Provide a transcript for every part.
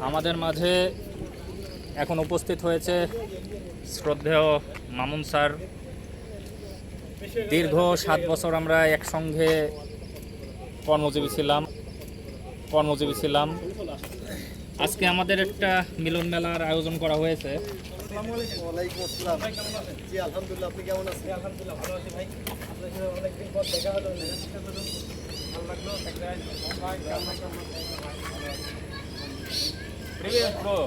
আমাদের মাঝে এখন উপস্থিত হয়েছে শ্রদ্ধেয় মামুন স্যার। দীর্ঘ 7 বছর আমরা একসঙ্গে কর্মজীবী ছিলাম। আজকে আমাদের একটা মিলন মেলার আয়োজন করা হয়েছে। ওয়ালাইকুম আসসালাম। জি আলহামদুলিল্লাহ, আপনি কেমন আছেন? আলহামদুলিল্লাহ ভালো আছি ভাই। আপনার সাথে অনেকদিন পর দেখা হলো, ভালো লাগলো। Привет, bro.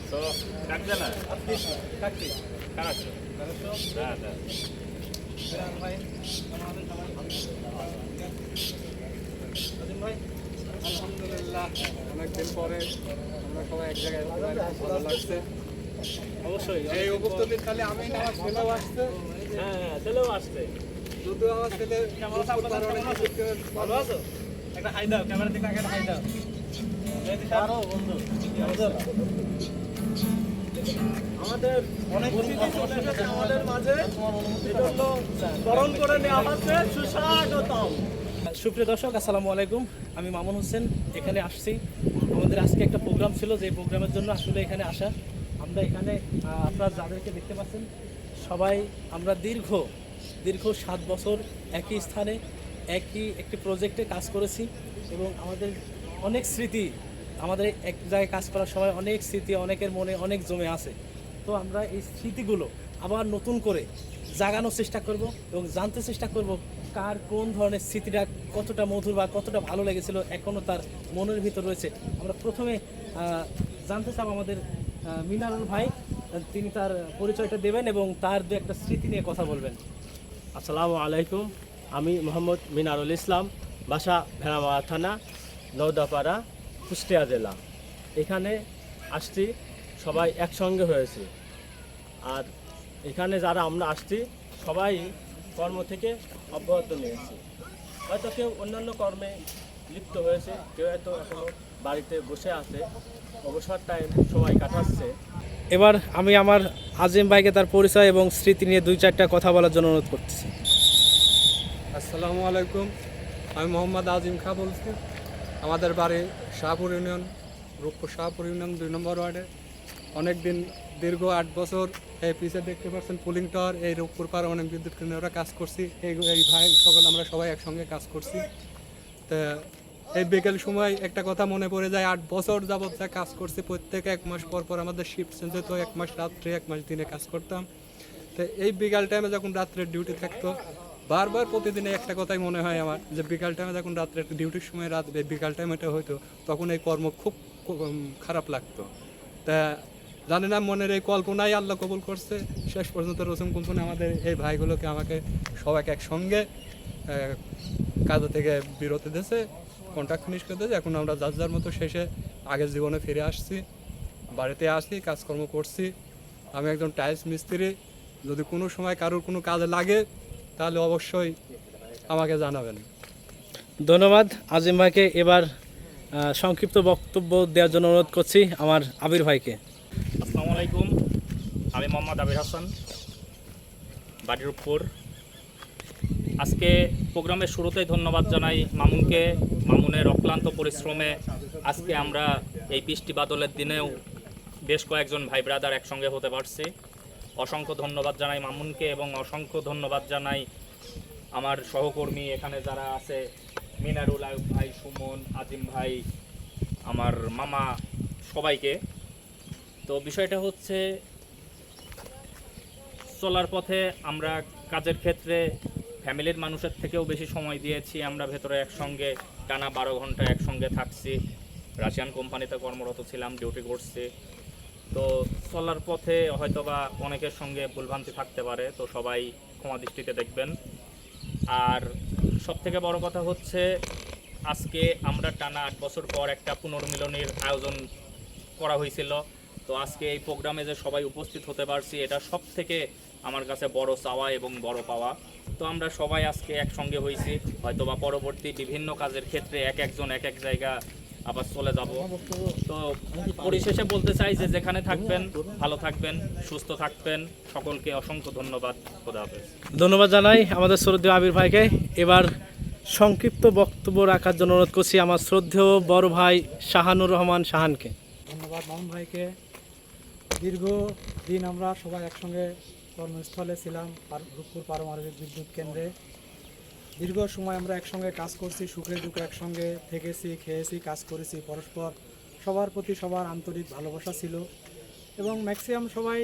So, как дела? Отлично. Как ты? Хорошо. Хорошо? Да, да. ভাই কেমন আছেন সবাই? আজিম ভাই আলহামদুলিল্লাহ, অনেকদিন পরে আমরা সবাই এক জায়গায় ভালো লাগছে। অবশ্যই এই উপস্থিতির খালি আমি না, আমার ছেলেও আসছে। হ্যাঁ, ছেলেও আসছে। যদিও আমার ছেলে ভালো আছো? একটা হাই দাও, ক্যামেরা দিকে একটা হাই দাও। বন্ধু আমাদের অনেক অতিথি চলে এসেছে আমাদের মাঝে, এজন্য বরণ করে নেওয়া হচ্ছে। সুস্বাগতম। সুপ্রিয় দর্শক, আসসালামু আলাইকুম। আমি মামুন হোসেন এখানে আসছি। আমাদের আজকে একটা প্রোগ্রাম ছিল, যে প্রোগ্রামের জন্য আসলে এখানে আসা। আমরা এখানে আপনারা যাদেরকে দেখতে পাচ্ছেন সবাই আমরা দীর্ঘ 7 বছর একই স্থানে একটি প্রজেক্টে কাজ করেছি এবং আমাদের অনেক স্মৃতি, আমাদের এক জায়গায় কাজ করার সময় অনেক স্মৃতি অনেকের মনে অনেক জমে আছে। তো আমরা এই স্মৃতিগুলো আবার নতুন করে জাগানোর চেষ্টা করব এবং জানতে চেষ্টা করব কার কোন ধরনের স্মৃতিটা কতটা মধুর বা কতটা ভালো লেগেছিল, এখনও তার মনের ভিতর রয়েছে। আমরা প্রথমে জানতে চাব আমাদের মিনারুল ভাই, তিনি তার পরিচয়টা দেবেন এবং তার দু একটা স্মৃতি নিয়ে কথা বলবেন। আসসালামু আলাইকুম। আমি মোহাম্মদ মিনারুল ইসলাম, বাসা ভেড়ামারা থানা, নওদাপাড়া, কুষ্টিয়া জেলা। এখানে আসছি, সবাই একসঙ্গে হয়েছে। আর এখানে যারা আমরা আসছি সবাই কর্ম থেকে অব্যাহত নিয়েছি। হয়তো কেউ অন্যান্য কর্মে লিপ্ত হয়েছে, কেউ হয়তো এখনও বাড়িতে বসে আছে, অবসর টাইম সবাই কাটাচ্ছে। এবার আমি আমার আজিম ভাইকে তার পরিচয় এবং স্মৃতি নিয়ে 2-4টা কথা বলার জন্য অনুরোধ করতেছি। আসসালামু আলাইকুম, আমি মোহাম্মদ আজিম খাঁ বলছি। আমাদের বাড়ি শাহপুর ইউনিয়ন, রূপপুর শাহপুর ইউনিয়ন 2 নম্বর ওয়ার্ডে। অনেক দীর্ঘ 8 বছর এই পিছে দেখতে পাচ্ছেন পুলিং টাওয়ার, এই রূপপুর পাড়ে অনেক বিদ্যুৎ কেন্দ্রে কাজ করছি। এই ভাই সকল আমরা সবাই একসঙ্গে কাজ করছি। তা এই বিকেল সময় একটা কথা মনে পড়ে যায়, 8 বছর যাবৎ যা কাজ করছি, প্রত্যেক 1 মাস পর পর আমাদের শিফট চেঞ্জ হতো। 1 মাস রাত্রে, 1 মাস দিনে কাজ করতাম। তো এই বিকাল টাইমে যখন রাত্রের ডিউটি থাকতো, বারবার প্রতিদিনে একটা কথাই মনে হয় আমার, যে বিকাল টাইমে যখন রাত্রের ডিউটির সময় বিকাল টাইমে হইতো, তখন এই কর্ম খুব খারাপ লাগতো। তা জানি না, মনের এই কল্পনাই আল্লাহ কবুল করছে। শেষ পর্যন্ত রসুম কোম্পানি আমাদের এই ভাইগুলোকে আমাকে সবাইকে একসঙ্গে কাজে থেকে বিরতি দিয়েছে, কন্ট্রাক্ট ফিনিশ করে দিয়েছে। এখন আমরা যার যার মতো শেষে আগের জীবনে ফিরে আসছি, বাড়িতে আসি, কাজকর্ম করছি। আমি একজন টাইলস মিস্ত্রি। যদি কোনো সময় কারোর কোনো কাজে লাগে তাহলে অবশ্যই আমাকে জানাবেন। ধন্যবাদ আজিম ভাইকে। এবার সংক্ষিপ্ত বক্তব্য দেওয়ার জন্য অনুরোধ করছি আমার আবির ভাইকে। আসসালামু আলাইকুম, আমি মোহাম্মদ আবির হাসান, বাড়ির উপর। আজকে প্রোগ্রামের শুরুতেই ধন্যবাদ জানাই মামুনকে। মামুনের অক্লান্ত পরিশ্রমে আজকে আমরা এই বৃষ্টি বাদলের দিনেও বেশ কয়েকজন ভাই ব্রাদার একসঙ্গে হতে পারছি। অসংখ্য ধন্যবাদ জানাই মামুনকে এবং অসংখ্য ধন্যবাদ জানাই আমার সহকর্মী এখানে যারা আছে, মিনারুল ভাই, সুমন, আজিম ভাই, আমার মামা, সবাইকে। তো বিষয়টা হচ্ছে, চলার পথে আমরা কাজের ক্ষেত্রে ফ্যামিলির মানুষের থেকেও বেশি সময় দিয়েছি। আমরা ভেতরে একসঙ্গে টানা 12 ঘন্টা একসঙ্গে থাকছি। রাশিয়ান কোম্পানিতে কর্মরত ছিলাম, ডিউটি করছি। তো চলার পথে হয়তোবা অনেকের সঙ্গে ভুলভ্রান্তি থাকতে পারে, তো সবাই ক্ষমা দৃষ্টিতে দেখবেন। আর সবথেকে বড় কথা হচ্ছে, আজকে আমরা টানা 8 বছর পর একটা পুনর্মিলনীর আয়োজন করা হয়েছিল। তো আজকে এই প্রোগ্রামে যে সবাই উপস্থিত হতে পারছি, এটা সব থেকে আমার কাছে বড় চাওয়া এবং বড় পাওয়া। তো আমরা সবাই আজকে একসঙ্গে হয়েছি, হয়তোবা পরবর্তী বিভিন্ন কাজের ক্ষেত্রে একজন এক জায়গা আবার চলে যাব। তো পরিশেষে বলতে চাই যে যেখানে থাকবেন ভালো থাকবেন, সুস্থ থাকবেন। সকলকে অসংখ্য ধন্যবাদ। খোদা হাফেজ। ধন্যবাদ জানাই আমাদের শ্রদ্ধেয় আবির ভাইকে। এবার সংক্ষিপ্ত বক্তব্য রাখার জন্য অনুরোধ করছি আমার শ্রদ্ধেয় বড় ভাই শাহানুর রহমান শাহানকে। ধন্যবাদ মামুন ভাইকে। দীর্ঘ দিন আমরা সবাই একসঙ্গে কর্মস্থলে ছিলাম রূপপুর পারমাণবিক বিদ্যুৎ কেন্দ্রে। দীর্ঘ সময় আমরা একসঙ্গে কাজ করছি, সুখে দুঃখে একসঙ্গে থেকেছি, খেয়েছি, কাজ করেছি। পরস্পর সবার প্রতি সবার আন্তরিক ভালোবাসা ছিল এবং ম্যাক্সিমাম সবাই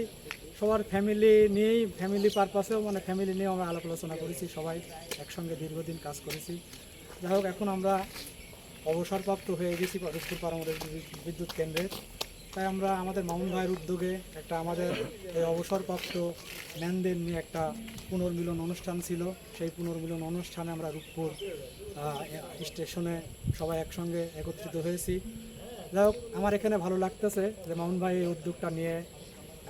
সবার ফ্যামিলি নিয়েই, ফ্যামিলি পারপাসেও মানে ফ্যামিলি নিয়েও আমরা আলাপ আলোচনা করেছি, সবাই একসঙ্গে দীর্ঘদিন কাজ করেছি। যাই হোক, এখন আমরা অবসরপ্রাপ্ত হয়ে গেছি রূপপুর পারমাণবিক বিদ্যুৎ কেন্দ্রে। তাই আমরা আমাদের মামুন ভাইয়ের উদ্যোগে একটা আমাদের এই অবসরপ্রাপ্ত ম্যানদের নিয়ে একটা পুনর্মিলন অনুষ্ঠান ছিল। সেই পুনর্মিলন অনুষ্ঠানে আমরা রূপপুর স্টেশনে সবাই একসঙ্গে একত্রিত হয়েছি। যাই হোক, আমার এখানে ভালো লাগতেছে যে মামুন ভাই এই উদ্যোগটা নিয়ে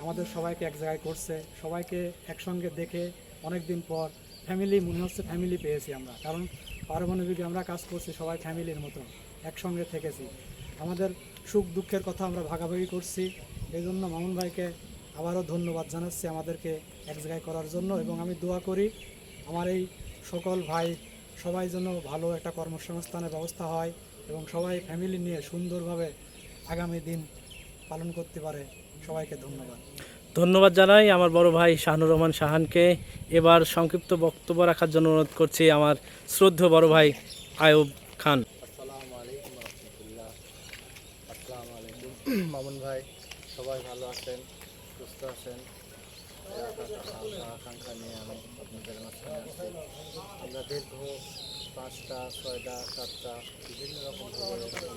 আমাদের সবাইকে এক জায়গায় করছে। সবাইকে একসঙ্গে দেখে অনেক দিন পর ফ্যামিলি মনে হচ্ছে, ফ্যামিলি পেয়েছি আমরা। কারণ পারমাণবিকে আমরা কাজ করছি সবাই ফ্যামিলির মতো, একসঙ্গে থেকেছি। আমাদের সুখ দুঃখের কথা আমরা ভাগাভাগি করছি। এই জন্য মামুন ভাইকে আবারও ধন্যবাদ জানাচ্ছি আমাদেরকে এক জায়গায় করার জন্য। এবং আমি দোয়া করি আমার এই সকল ভাই সবাই যেন ভালো একটা কর্মসংস্থানের ব্যবস্থা হয় এবং সবাই ফ্যামিলি নিয়ে সুন্দরভাবে আগামী দিন পালন করতে পারে। সবাইকে ধন্যবাদ। ধন্যবাদ জানাই আমার বড় ভাই শাহানুর রহমান শাহানকে। এবার সংক্ষিপ্ত বক্তব্য রাখার জন্য অনুরোধ করছি আমার শ্রদ্ধেয় বড় ভাই আয়ুব খান। আসসালামু আলাইকুম রহমতুল্লাহ। আসসালামু আলাইকুম মামুন ভাই, সবাই ভালো আছেন, সুস্থ আছেন? আকাঙ্ক্ষা নিয়ে আমি আপনাদের মাঝখানে আসছি। আমরা দীর্ঘ 5টা 6টা 7টা বিভিন্ন রকম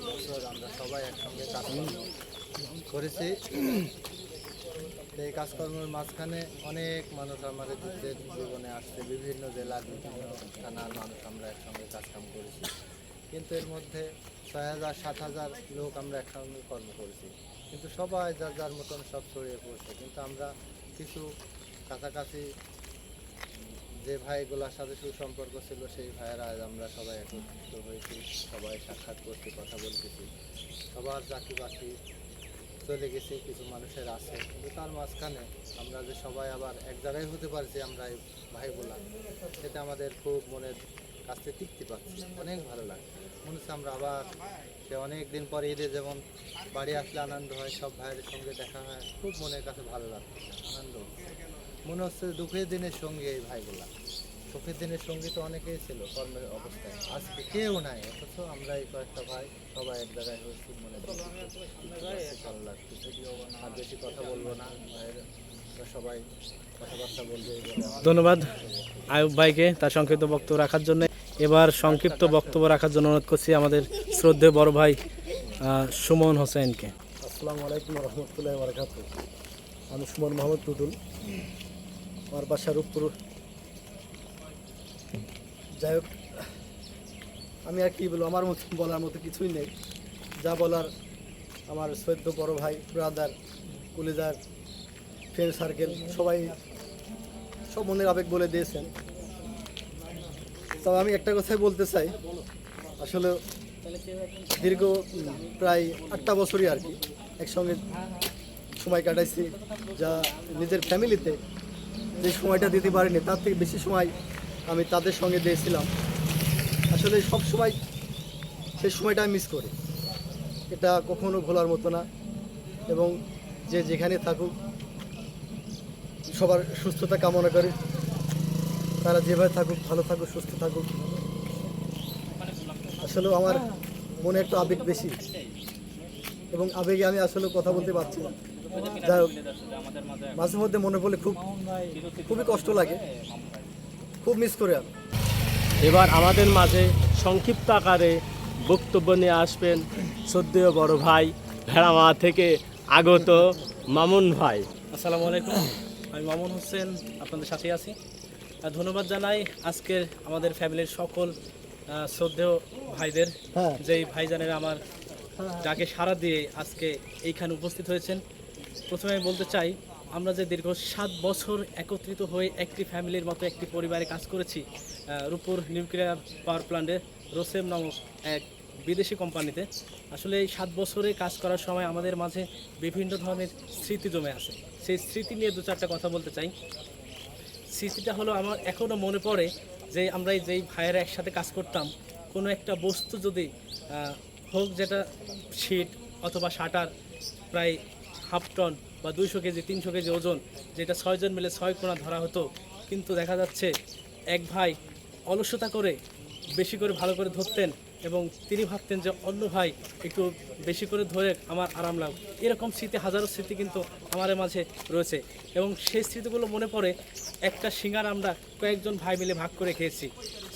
বছর আমরা সবাই একসঙ্গে কাজকর্ম করেছি। এই কাজকর্মের মাঝখানে অনেক মানুষ আমাদের জীবনে আসছে, বিভিন্ন জেলার বিভিন্ন থানার মানুষ আমরা একসঙ্গে কাজকাম করেছি। কিন্তু এর মধ্যে 6,000 7,000 লোক আমরা একসঙ্গে কর্ম করেছি, কিন্তু সবাই যার যার মতন সব ছড়িয়ে পড়ছে। কিন্তু আমরা কিছু কাছাকাছি যে ভাইগুলোর সাথে সুসম্পর্ক ছিল সেই ভাইয়েরা আজ আমরা সবাই একত্রিত হয়েছি, সবাই সাক্ষাৎ করছি, কথা বলতেছি। সবার চাকরি বাকরি চলে গেছে, কিছু মানুষের আছে, কিন্তু তার মাঝখানে আমরা যে সবাই আবার এক জায়গায় হতে পারছি আমরা এই ভাইগুলা, সেটা আমাদের খুব মনের কাছে তৃপ্তি পাচ্ছি, অনেক ভালো লাগে। মনে হচ্ছে আমরা আবার সে অনেক দিন পরে ঈদে যেমন বাড়ি আসলে আনন্দ হয়, সব ভাইয়ের সঙ্গে দেখা হয়, খুব মনের কাছে ভালো লাগছে, আনন্দ মনে হচ্ছে। দুঃখের দিনের সঙ্গী এই ভাইগুলা, সুখের দিনের সঙ্গী তো অনেকেই ছিল কর্মের অবস্থায়, আজকে কেউ নাই, অথচ আমরা এই কয়েকটা ভাই সবাই এক জায়গায় হয়েছি, মনে ভালো লাগছে। আর বেশি কথা বলবো না, ভাইয়েরা সবাই কথাবার্তা বলবে। ধন্যবাদ আয়ুব ভাইকে তার সংক্ষিপ্ত বক্তব্য রাখার জন্য। এবার সংক্ষিপ্ত বক্তব্য রাখার জন্য অনুরোধ করছি আমাদের শ্রদ্ধেয় বড় ভাই সুমন হোসেনকে। আসসালামু আলাইকুম রহমতুল্লাহ বারাকাতু। আমি সুমন মোহাম্মদ টুটুল, আমার বাসা রূপপুর। যাই হোক, আমি আর কি বলবো, আমার মতো বলার মতো কিছুই নেই। যা বলার আমার সদ্য বড় ভাই, ব্রাদার, কলিজার, ফ্রেন্ড সার্কেল সবাই সব মনের আবেগ বলে দিয়েছেন। তবে আমি একটা কথাই বলতে চাই, আসলে দীর্ঘ প্রায় 8টা বছরই আর কি একসঙ্গে সময় কাটাইছি। যা নিজের ফ্যামিলিতে যে সময়টা দিতে পারিনি তার থেকে বেশি সময় আমি তাদের সঙ্গে দিয়েছিলাম। আসলে সব সময় সেই সময়টা আমি মিস করি, এটা কখনো ভোলার মতো না। এবং যে যেখানে থাকুক সবার সুস্থতা কামনা করি, তারা যেভাবে থাকুক, ভালো থাকুক, সুস্থ থাকুক। আসলে আমার মনে একটু আবেগ বেশি এবং আবেগে আমি আসলে কথা বলতে পারছি না। যাই হোক, মাঝে মধ্যে মনে পড়লে খুবই কষ্ট লাগে, খুব মিস করে আমি। এবার আমাদের মাঝে সংক্ষিপ্ত আকারে বক্তব্য নিয়ে আসবেন শ্রদ্ধেয় বড় ভাই ভেড়ামা থেকে আগত মামুন ভাই। আসসালামু আলাইকুম, আমি মামুন হোসেন আপনাদের সাথে আছি। ধন্যবাদ জানাই আজকের আমাদের ফ্যামিলির সকল শ্রদ্ধেয় ভাইদের, যেই ভাইজানেরা আমার ডাকে সাড়া দিয়ে আজকে এইখানে উপস্থিত হয়েছেন। প্রথমে আমি বলতে চাই, আমরা যে দীর্ঘ 7 বছর একত্রিত হয়ে একটি ফ্যামিলির মতো একটি পরিবারে কাজ করেছি রূপপুর নিউক্লিয়ার পাওয়ার প্ল্যান্টে রোসেম নামক এক বিদেশি কোম্পানিতে। আসলে এই 7 বছরে কাজ করার সময় আমাদের মাঝে বিভিন্ন ধরনের স্মৃতি জমে আছে। সেই স্মৃতি নিয়ে 2-4টা কথা বলতে চাই। স্মৃতিটা হলো, আমার এখনও মনে পড়ে যে আমরা যেই ভাইয়েরা একসাথে কাজ করতাম, কোনো একটা বস্তু যদি হোক, যেটা শিট অথবা শাটার প্রায় হাফ টন বা 200 কেজি 300 কেজি ওজন, যেটা 6 জন মিলে 6 কোণা ধরা হতো, কিন্তু দেখা যাচ্ছে এক ভাই অলসতা করে বেশি করে ভালো করে ধরতেন এবং তিনি ভাবতেন যে অন্য ভাই একটু বেশি করে ধরে আমার আরাম লাগবে। এরকম স্মৃতি, হাজারো স্মৃতি কিন্তু আমাদের মাঝে রয়েছে এবং সেই স্মৃতিগুলো মনে পড়ে। একটা সিঙ্গার আমরা কয়েকজন ভাই মিলে ভাগ করে খেয়েছি,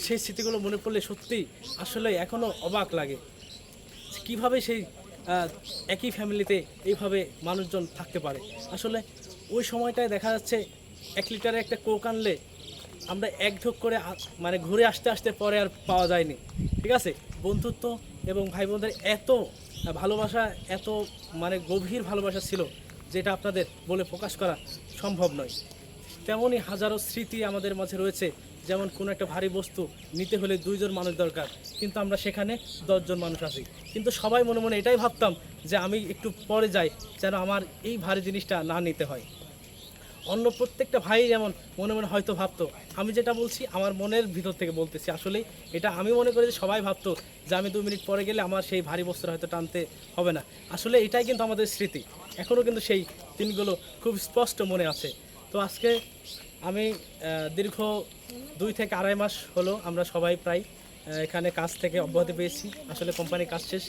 সেই স্মৃতিগুলো মনে পড়লে সত্যিই আসলে এখনও অবাক লাগে কিভাবে সেই একই ফ্যামিলিতে এইভাবে মানুষজন থাকতে পারে। আসলে ওই সময়টায় দেখা যাচ্ছে 1 লিটারে একটা কোক আনলে আমরা এক ঢোক করে মানে ঘুরে আসতে আসতে পরে আর পাওয়া যায়নি। ঠিক আছে, বন্ধুত্ব এবং ভাই বোনদের এত ভালোবাসা, এত মানে গভীর ভালোবাসা ছিল যেটা আপনাদের বলে প্রকাশ করা সম্ভব নয়। তেমনই হাজারো স্মৃতি আমাদের মাঝে রয়েছে। যেমন কোনো একটা ভারী বস্তু নিতে হলে 2 জন মানুষ দরকার, কিন্তু আমরা সেখানে 10 জন মানুষ আছি। কিন্তু সবাই মনে মনে এটাই ভাবতাম যে আমি একটু পরে যাই, যেন আমার এই ভারী জিনিসটা না নিতে হয়। অন্য প্রত্যেকটা ভাই যেমন মনে মনে হয়তো ভাবতো, আমি যেটা বলছি আমার মনের ভিতর থেকে বলতেছি, আসলে এটা আমি মনে করি যে সবাই ভাবতো যে আমি 2 মিনিট পরে গেলে আমার সেই ভারী বস্তুটা হয়তো টানতে হবে না। আসলে এটাই কিন্তু আমাদের স্মৃতি, এখনও কিন্তু সেই দিনগুলো খুব স্পষ্ট মনে আছে। তো আজকে আমি দীর্ঘ 2 থেকে 2.5 মাস হলো আমরা সবাই প্রায় এখানে কাজ থেকে অব্যাহতি পেয়েছি। আসলে কোম্পানির কাজ শেষ,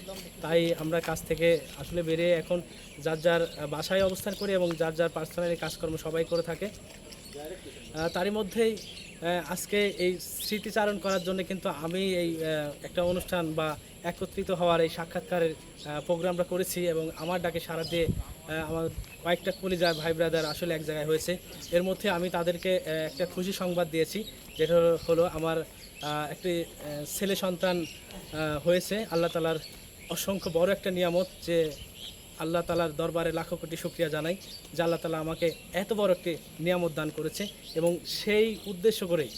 তাই আমরা কাজ থেকে আসলে বেরিয়ে এখন যার যার বাসায় অবস্থান করি এবং যার যার পার্সোনালি কাজকর্ম সবাই করে থাকে। তারই মধ্যেই আজকে এই স্মৃতিচারণ করার জন্য কিন্তু আমি এই একটা অনুষ্ঠান বা একত্রিত হওয়ার এই সাক্ষাৎকারের প্রোগ্রামটা করেছি এবং আমার ডাকে সাড়া দিয়ে আমার কয়েকটা কলিজার ভাই ব্রাদার আসলে এক জায়গায় হয়েছে। এর মধ্যে আমি তাদেরকে একটা খুশি সংবাদ দিয়েছি, যেটা হলো আমার একটি ছেলে সন্তান হয়েছে। আল্লাহ তাআলার অসংখ্য বড় একটা নিয়ামত, যে আল্লাহ তাআলার দরবারে লাখো কোটি শুকরিয়া জানাই যে আল্লাহ তাআলা আমাকে এত বড় একটি নিয়ামত দান করেছে। এবং সেই উদ্দেশ্য করেই,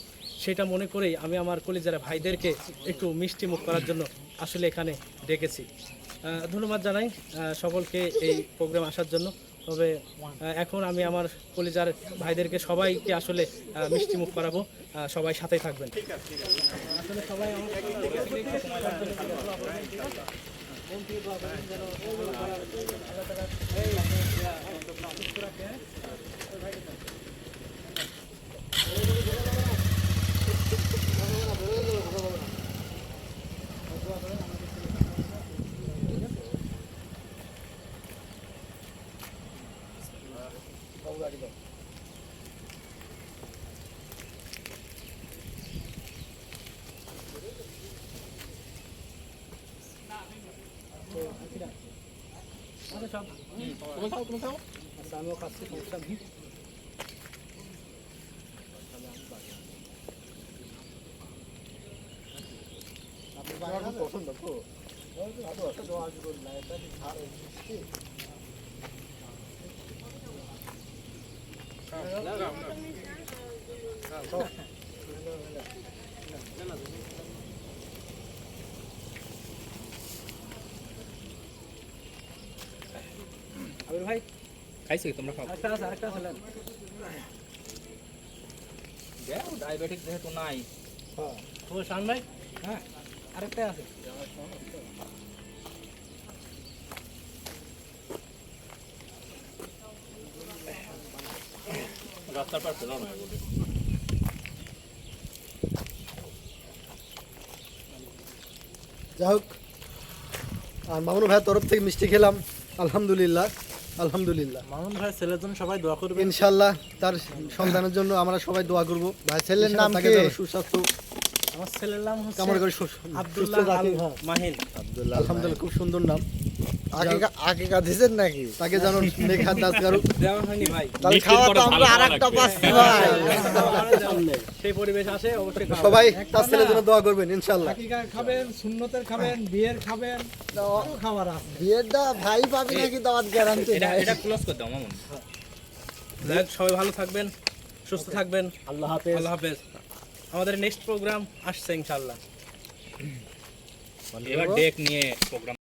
সেটা মনে করেই আমি আমার কলিজার ভাইদেরকে একটু মিষ্টি মুখ করার জন্য আসলে এখানে ডেকেছি। ধন্যবাদ জানাই সকলকে এই প্রোগ্রাম আসার জন্য। তবে এখন আমি আমার কলিজার ভাইদেরকে সবাইকে আসলে মিষ্টি মুখ করাবো, সবাই সাথেই থাকবেন। আসলে সবাই আমিও কাছে পৌঁছাম। আবির ভাই খাইছো কি তোমরা? খাও, আরেকটা আছে ডায়াবেটিক যেহেতু নাই। ও শান ভাই, হ্যাঁ আরেকটা আছে। রাস্তার পাশে না যাই হোক, আর মামুন ভাইয়ের তরফ থেকে মিষ্টি খেলাম, আলহামদুলিল্লাহ আলহামদুলিল্লাহ। মামুন ভাই ছেলের জন্য সবাই দোয়া করবে ইনশাল্লাহ তার সন্তানের জন্য আমরা সবাই দোয়া করব। ভাই ছেলের নাম কি? সুস্বাস্থ্য আমার ছেলের নাম হচ্ছে কামনা করি, আব্দুল্লাহ আল মাহিন। আব্দুল্লাহ, আলহামদুলিল্লাহ, খুব সুন্দর নাম। আকিকা দিছেন নাকি? তাকে যেন নেখাত দাস করুক। দেওয়া হয়নি ভাই, তাহলে খাওয়া তো আমরা আরেকটা পাচ্ছি ভাই। সেই পরিবেশ আসে অবশ্যই খাওয়া। সবাই তার ছেলের জন্য দোয়া করবেন ইনশাল্লাহ। হাকিকার খাবেন, সুন্নতের খাবেন, বিয়ের খাবেন, আরো খাবার আছে। বিয়েরটা ভাই পাবি নাকি দাওয়াত গ্যারান্টি নাই। এটা ক্লোজ করে দাও মামুন। যাই হোক, সবাই ভালো থাকবেন, সুস্থ থাকবেন। আল্লাহ হাফেজ। আল্লাহ হাফেজ। আমাদের নেক্সট প্রোগ্রাম আসছে ইনশাআল্লাহ। এবার ডেক নিয়ে প্রোগ্রাম